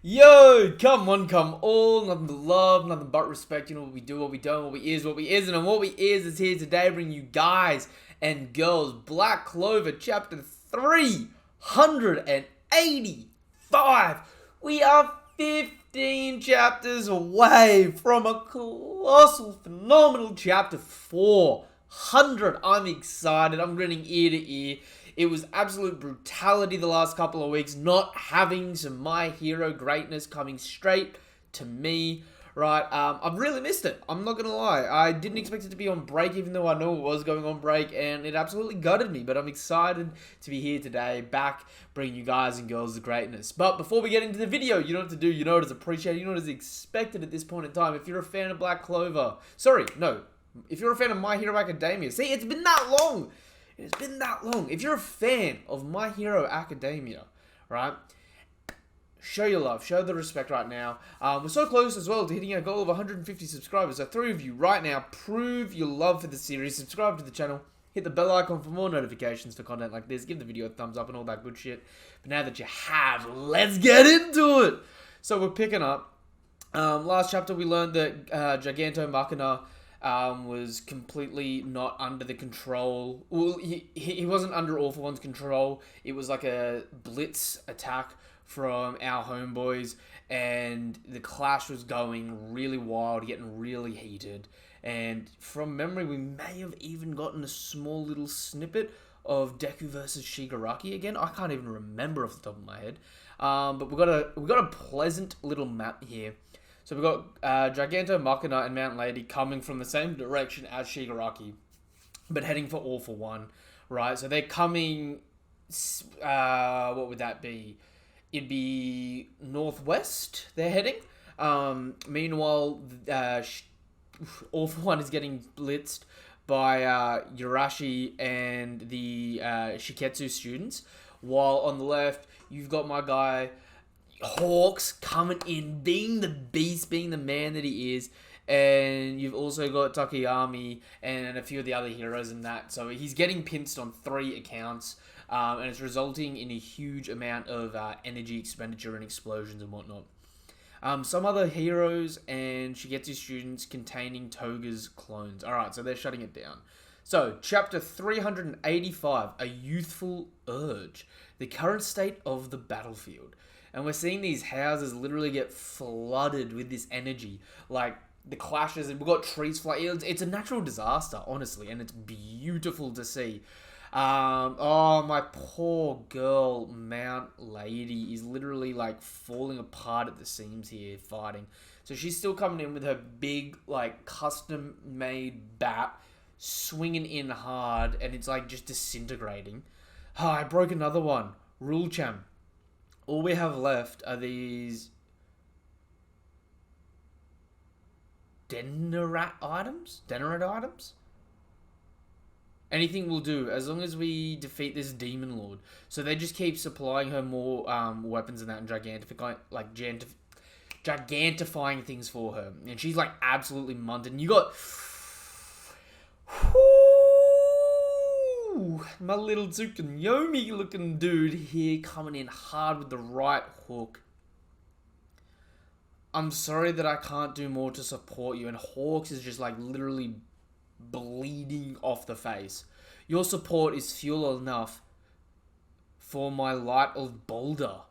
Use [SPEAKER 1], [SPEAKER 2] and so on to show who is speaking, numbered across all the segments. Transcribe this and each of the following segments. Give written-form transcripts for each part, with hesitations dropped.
[SPEAKER 1] Yo, come on, come all, nothing but love, nothing but respect. You know what we do, what we don't, what we is, what we isn't, and what we is here today, bringing you guys and girls Black Clover chapter 385. We are 15 chapters away from a colossal, phenomenal chapter 400. I'm excited. I'm grinning ear to ear. It was absolute brutality the last couple of weeks, not having some My Hero greatness coming straight to me, right? I've really missed it. I'm not going to lie. I didn't expect it to be on break, even though I know it was going on break, and it absolutely gutted me. But I'm excited to be here today, back, bringing you guys and girls the greatness. But before we get into the video, you know what to do. You know what is appreciated. You know what is expected at this point in time. If you're a fan of Black Clover, if you're a fan of My Hero Academia, see, it's been that long. It's been that long. If you're a fan of My Hero Academia, right, show your love, show the respect right now. We're so close as well to hitting our goal of 150 subscribers. So 3 of you right now, prove your love for the series. Subscribe to the channel. Hit the bell icon for more notifications for content like this. Give the video a thumbs up and all that good shit. But now that you have, let's get into it. So we're picking up. Last chapter we learned that Giganto Machina was completely not under the control. Well, he wasn't under All For One's control. It was like a blitz attack from our homeboys, and the clash was going really wild, getting really heated. And from memory, we may have even gotten a small little snippet of Deku versus Shigaraki again. I can't even remember off the top of my head. But we got a pleasant little map here. So we've got Giganto Machina and Mount Lady coming from the same direction as Shigaraki, but heading for All For One, right? So they're coming, what would that be? It'd be northwest they're heading. Meanwhile, All For One is getting blitzed by Yurashi and the Shiketsu students, while on the left, you've got my guy Hawks coming in, being the beast, being the man that he is, and you've also got Takayami and a few of the other heroes in that. So he's getting pinched on 3 accounts, and it's resulting in a huge amount of energy expenditure and explosions and whatnot. Some other heroes and Shigetsu students containing Toga's clones. Alright, so they're shutting it down. So, chapter 385, A Youthful Urge, the current state of the battlefield. And we're seeing these houses literally get flooded with this energy. Like, the clashes, and we've got trees flying. It's a natural disaster, honestly, and it's beautiful to see. Oh, my poor girl, Mount Lady, is literally, like, falling apart at the seams here, fighting. So she's still coming in with her big, like, custom-made bat, swinging in hard, and it's, like, just disintegrating. Oh, I broke another one. Rule Champ. All we have left are these Denerat items? Anything will do, as long as we defeat this Demon Lord. So they just keep supplying her more weapons and that, and gigantifying things for her. And she's like absolutely munted. And you got my little Tsukuyomi looking dude here coming in hard with the right hook. I'm sorry that I can't do more to support you. And Hawks is just like literally bleeding off the face. Your support is fuel enough for my light of Boulder.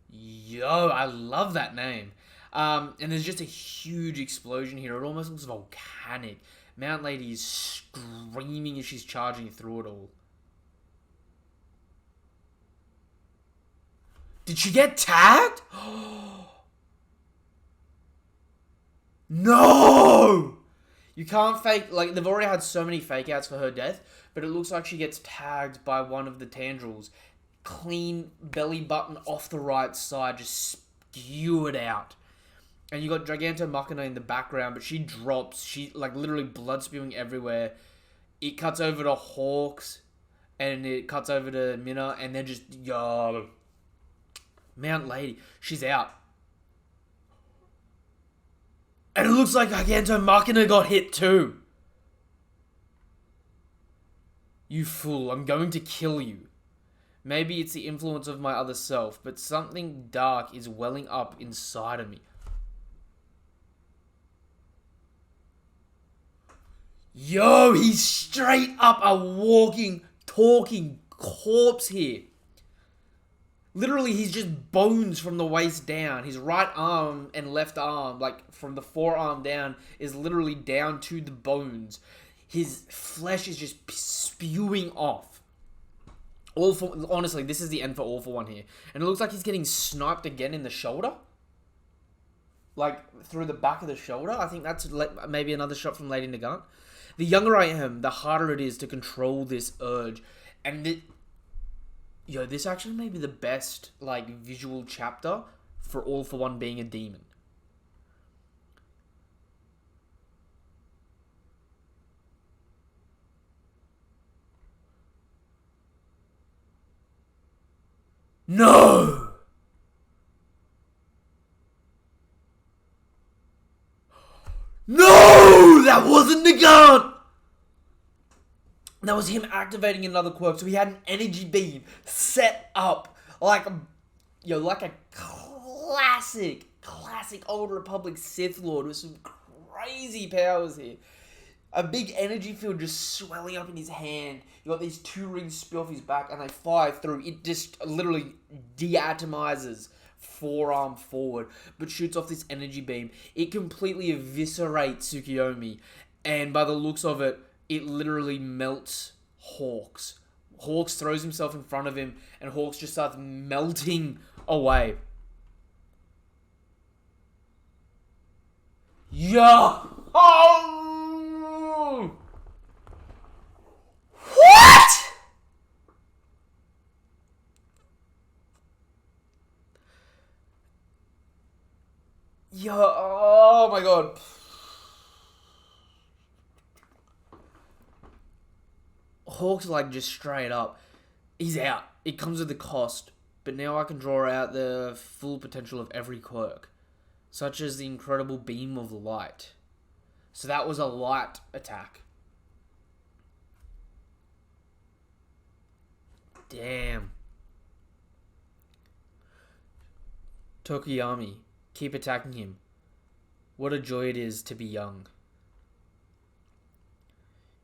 [SPEAKER 1] Yo, I love that name. And there's just a huge explosion here. It almost looks volcanic. Mount Lady is screaming as she's charging through it all. Did she get tagged? No! You can't fake, like, they've already had so many fake outs for her death, but it looks like she gets tagged by one of the tendrils. Clean belly button off the right side, just skewered out. And you got Giganto Machina in the background, but she drops. She, like, literally blood spewing everywhere. It cuts over to Hawks, and it cuts over to Mina, and they're just, yo. Mount Lady, she's out. And it looks like Giganto Machina got hit too. You fool, I'm going to kill you. Maybe it's the influence of my other self, but something dark is welling up inside of me. Yo, he's straight up a walking, talking corpse here. Literally, he's just bones from the waist down. His right arm and left arm, like from the forearm down, is literally down to the bones. His flesh is just spewing off. Honestly, this is the end for All For One here. And it looks like he's getting sniped again in the shoulder. Like, through the back of the shoulder. I think that's maybe another shot from Lady Nagant. The younger I am, the harder it is to control this urge. And this actually may be the best, like, visual chapter for All For One being a demon. No! No! That wasn't Nagant! That was him activating another quirk. So he had an energy beam set up like a classic Old Republic Sith Lord with some crazy powers here. A big energy field just swelling up in his hand. You got these two rings spill off his back and they fire through. It just literally deatomizes forearm forward, but shoots off this energy beam. It completely eviscerates Tsukiyomi, and by the looks of it, it literally melts Hawks. Hawks throws himself in front of him, and Hawks just starts melting away. Yeah. Oh! What? Yeah. Oh my god. Hawk's like just straight up. He's out. It comes with the cost. But now I can draw out the full potential of every quirk, such as the incredible beam of light. So that was a light attack. Damn. Tokuyami, keep attacking him. What a joy it is to be young.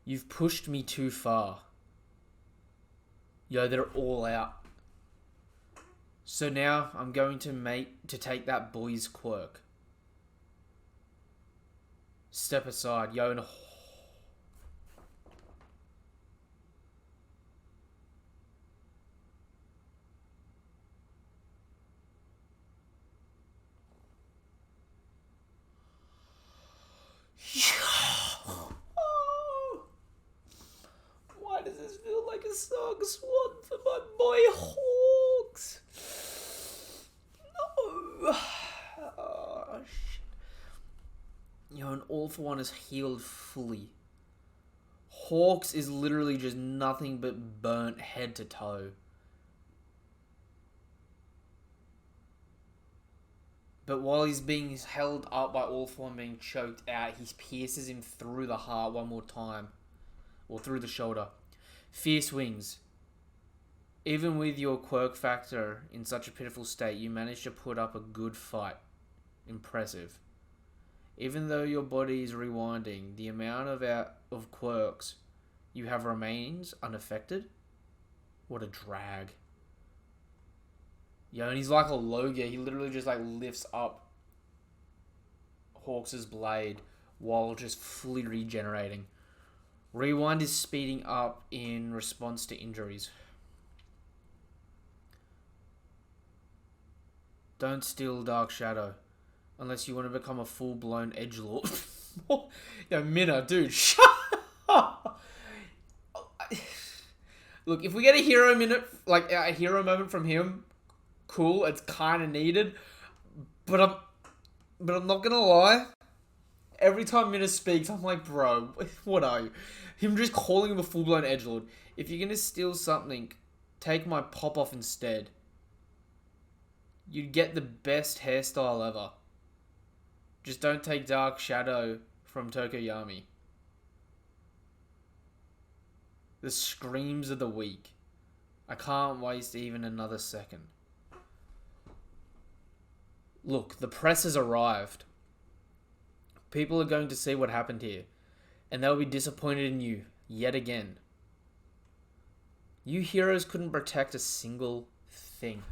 [SPEAKER 1] You've pushed me too far. Yo, they're all out. So now I'm going to take that boy's quirk. Step aside, yo, and why does this feel like a song swan for my boy Hawks? No. Oh, shit. Yo, and All For One is healed fully. Hawks is literally just nothing but burnt head to toe. But while he's being held up by All For One being choked out, he pierces him through the heart one more time. Or through the shoulder. Fierce wings. Even with your quirk factor in such a pitiful state, you managed to put up a good fight. Impressive. Even though your body is rewinding, the amount of quirks you have remains unaffected. What a drag. Yo, and he's like a Logia. He literally just like lifts up Hawks' blade while just fully regenerating. Rewind is speeding up in response to injuries. Don't steal Dark Shadow. Unless you want to become a full-blown edgelord. Yo, Minna, dude, shut up. Look, if we get a hero minute, like a hero moment from him, cool, it's kind of needed. But I'm not gonna lie. Every time Minna speaks, I'm like, bro, what are you? Him just calling him a full-blown edgelord. If you're gonna steal something, take my pop-off instead. You'd get the best hairstyle ever. Just don't take Dark Shadow from Tokoyami. The screams of the weak. I can't waste even another second. Look, the press has arrived. People are going to see what happened here, and they'll be disappointed in you yet again. You heroes couldn't protect a single thing.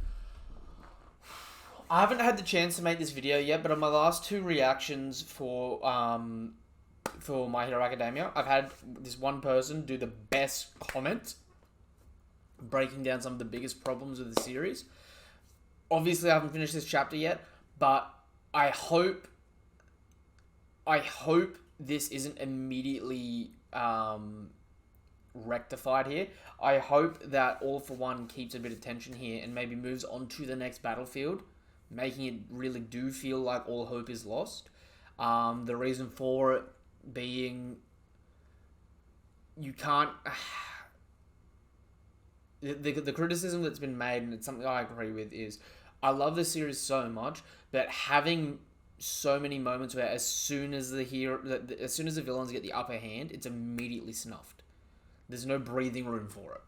[SPEAKER 1] I haven't had the chance to make this video yet, but on my last 2 reactions for My Hero Academia, I've had this one person do the best comment, breaking down some of the biggest problems with the series. Obviously, I haven't finished this chapter yet, but I hope this isn't immediately rectified here. I hope that All For One keeps a bit of tension here and maybe moves on to the next battlefield, making it really do feel like all hope is lost. The reason for it being, you can't... The criticism that's been made, and it's something I agree with, is I love the series so much, but having so many moments where as soon as the villains get the upper hand, it's immediately snuffed. There's no breathing room for it.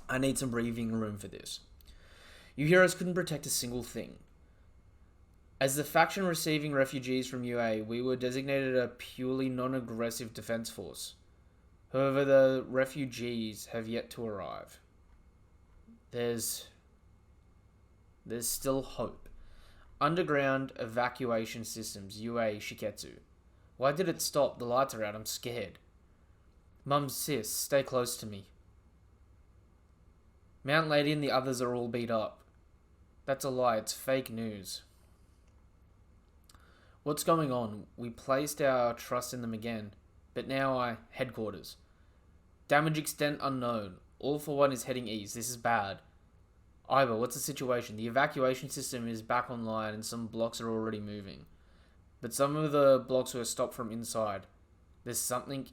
[SPEAKER 1] I need some breathing room for this. You heroes couldn't protect a single thing. As the faction receiving refugees from UA, we were designated a purely non-aggressive defense force. However, the refugees have yet to arrive. There's still hope. Underground evacuation systems, UA Shiketsu. Why did it stop? The lights are out. I'm scared. Mum, sis, stay close to me. Mount Lady and the others are all beat up. That's a lie. It's fake news. What's going on? We placed our trust in them again. But now headquarters. Damage extent unknown. All For One is heading east. This is bad. Iva, what's the situation? The evacuation system is back online and some blocks are already moving. But some of the blocks were stopped from inside. There's something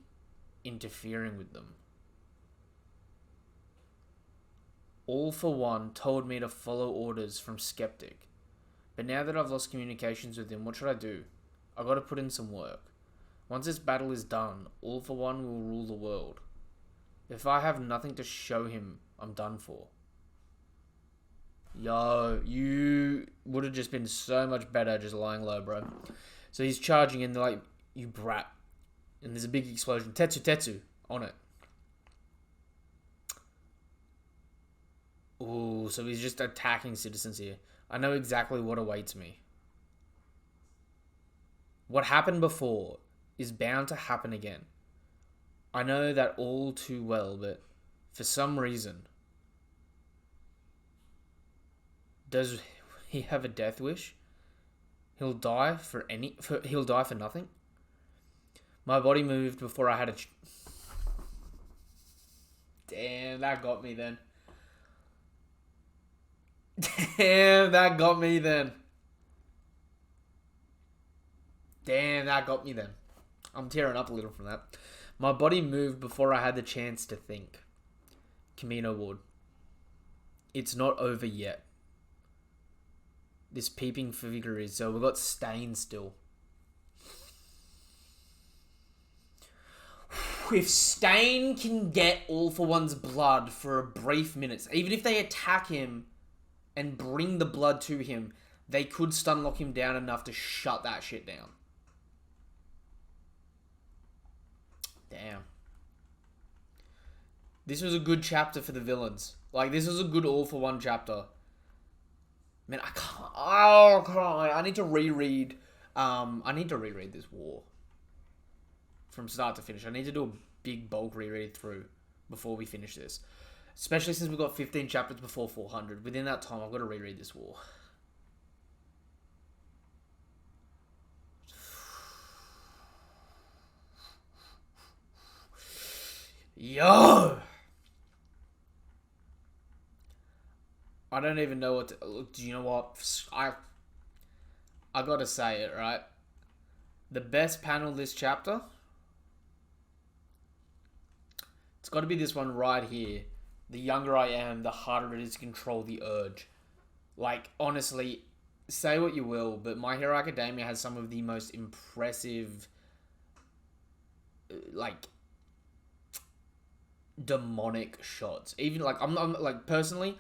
[SPEAKER 1] interfering with them. All For One told me to follow orders from Skeptic. But now that I've lost communications with him, what should I do? I gotta put in some work. Once this battle is done, All For One will rule the world. If I have nothing to show him, I'm done for. Yo, you would have just been so much better just lying low, bro. So he's charging in, they're like, you brat. And there's a big explosion. Tetsu on it. Ooh, so he's just attacking citizens here. I know exactly what awaits me. What happened before is bound to happen again. I know that all too well, but for some reason... Does he have a death wish? He'll die for nothing? My body moved before I had a... Damn, that got me then. Damn, that got me then. I'm tearing up a little from that. My body moved before I had the chance to think. Camino Ward. It's not over yet. This peeping figure is, so we've got Stain still. If Stain can get All For One's blood for a brief minute, even if they attack him and bring the blood to him, they could stun lock him down enough to shut that shit down. Damn. This was a good chapter for the villains. Like, this was a good All For One chapter. Man, I can't... Oh, I need to reread... I need to reread this war. From start to finish. I need to do a big bulk reread through before we finish this. Especially since we've got 15 chapters before 400. Within that time, I've got to reread this war. Yo! I don't even know what to... Look, do you know what? I gotta say it, right? The best panel this chapter... It's got to be this one right here. The younger I am, the harder it is to control the urge. Like, honestly, say what you will, but My Hero Academia has some of the most impressive... Like... demonic shots. Even like I'm like personally,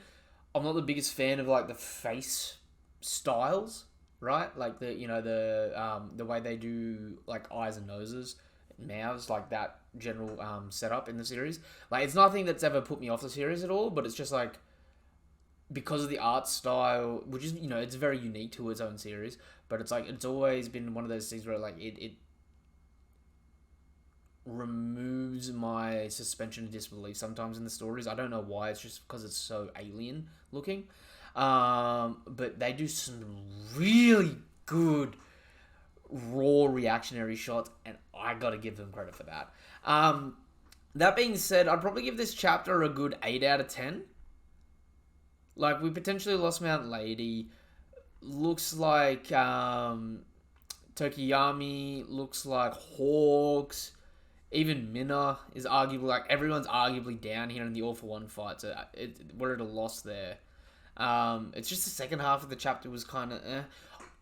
[SPEAKER 1] I'm not the biggest fan of like the face styles, right? Like the way they do like eyes and noses, mouths, like that general setup in the series. Like it's nothing that's ever put me off the series at all, but it's just like because of the art style, which is it's very unique to its own series, but it's like it's always been one of those things where like it removes my suspension of disbelief sometimes in the stories. I don't know why. It's just because it's so alien looking. But they do some really good raw reactionary shots, and I gotta give them credit for that. That being said, I'd probably give this chapter a good 8 out of 10. Like, we potentially lost Mount Lady. Looks like Tokiyami. Looks like Hawks. Even Minna is arguably, like, everyone's arguably down here in the All for One fight, so we're at a loss there. It's just the second half of the chapter was kind of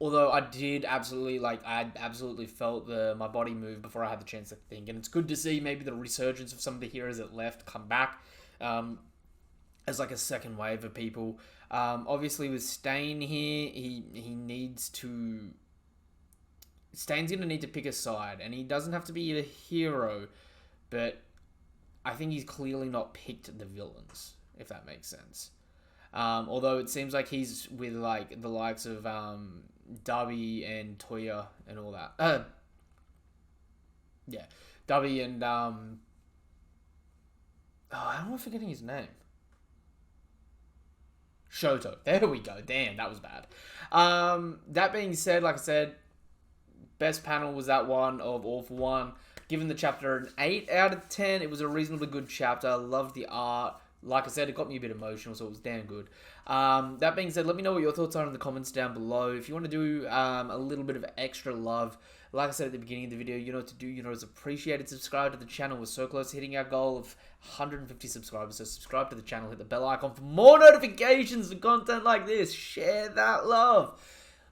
[SPEAKER 1] Although I absolutely felt my body move before I had the chance to think. And it's good to see maybe the resurgence of some of the heroes that left come back as like a second wave of people. Obviously with Stain here, he needs to... Stain's going to need to pick a side, and he doesn't have to be a hero, but I think he's clearly not picked the villains, if that makes sense. Although it seems like he's with like the likes of Darby and Toya and all that. Darby and how am I forgetting his name? Shoto. There we go. Damn, that was bad. That being said, like I said, best panel was that one of All for One. Given the chapter an 8 out of 10, it was a reasonably good chapter. I loved the art. Like I said, it got me a bit emotional, so it was damn good. That being said, let me know what your thoughts are in the comments down below. If you want to do a little bit of extra love, like I said at the beginning of the video, you know what to do. You know it's appreciated. Subscribe to the channel. We're so close to hitting our goal of 150 subscribers. So subscribe to the channel. Hit the bell icon for more notifications and content like this. Share that love.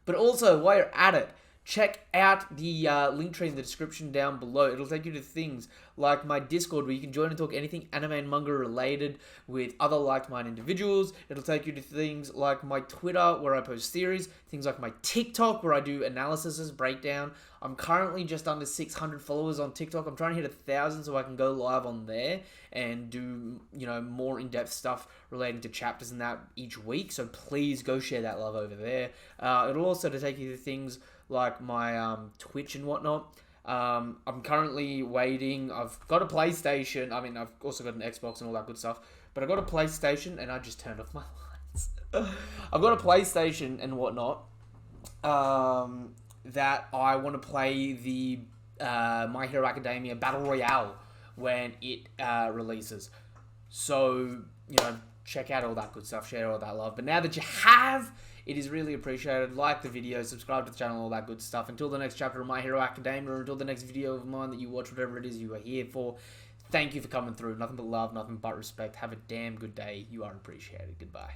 [SPEAKER 1] But also, while you're at it, check out the link tree in the description down below. It'll take you to things like my Discord, where you can join and talk anything anime and manga related with other like-minded individuals. It'll take you to things like my Twitter, where I post theories. Things like my TikTok, where I do analysis, breakdown. I'm currently just under 600 followers on TikTok. I'm trying to hit 1,000 so I can go live on there and do, more in-depth stuff relating to chapters and that each week. So please go share that love over there. It'll also take you to things like my Twitch and whatnot. I'm currently waiting. I've got a PlayStation. I mean, I've also got an Xbox and all that good stuff. But I got a PlayStation, and I just turned off my lights. I've got a PlayStation and whatnot that I want to play the My Hero Academia Battle Royale when it releases. So, check out all that good stuff. Share all that love. But now that you have... it is really appreciated. Like the video, subscribe to the channel, all that good stuff. Until the next chapter of My Hero Academia, or until the next video of mine that you watch, whatever it is you are here for, thank you for coming through. Nothing but love, nothing but respect. Have a damn good day. You are appreciated. Goodbye.